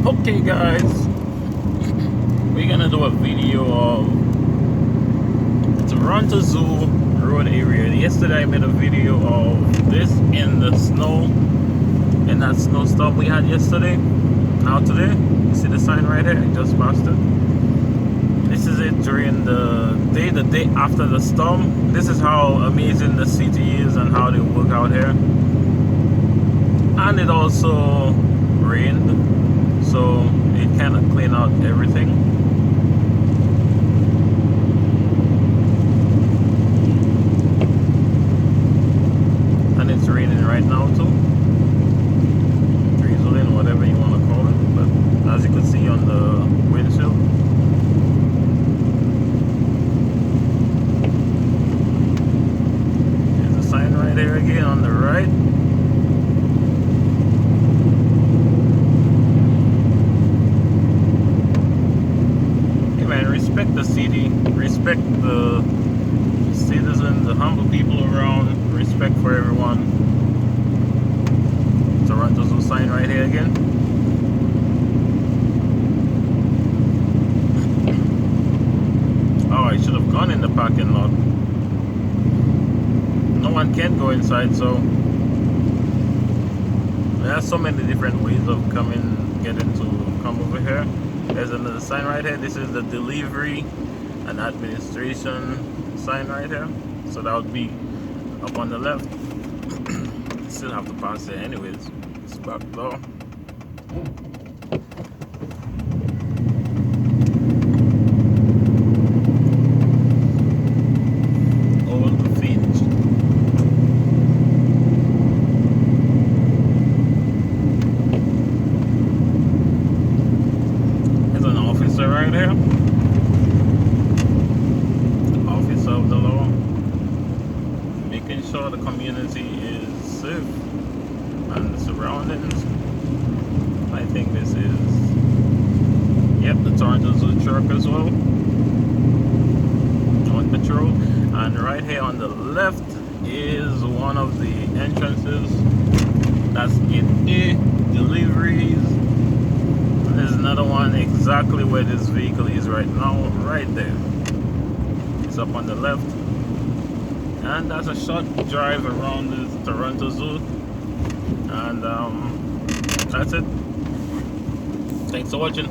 Okay guys, we're gonna do a video of Toronto Zoo road area. Yesterday I made a video of this in the snow, in that snowstorm we had yesterday. Now today, you see the sign right here, I just passed it. This is it during the day after the storm. This is how amazing the city is and how they work out here. And it also rained, so it kind of cleaned out everything. And it's raining right now too, drizzling, whatever you want to call it. But as you can see on the windshield, there's a sign right there again on the right. Respect the city, respect the citizens, the humble people around, respect for everyone. Toronto Zoo sign right here again. Oh, I should have gone in the parking lot. No one can go inside, so there are so many different ways of getting to come over here. There's another sign right here. This is the delivery and administration sign right here. So that would be up on the left. Still have to pass it anyways. It's back door. Old Finch. Right here, Office of the Law, making sure the community is safe and the surroundings. I think this is, yep, the Toronto Zoo truck as well on patrol. And right here on the left is one of the entrances. That's Gate A, deliveries. There's another one exactly where this vehicle is right now, right there. It's up on the left. And that's a short drive around the Toronto Zoo. And that's it. Thanks for watching.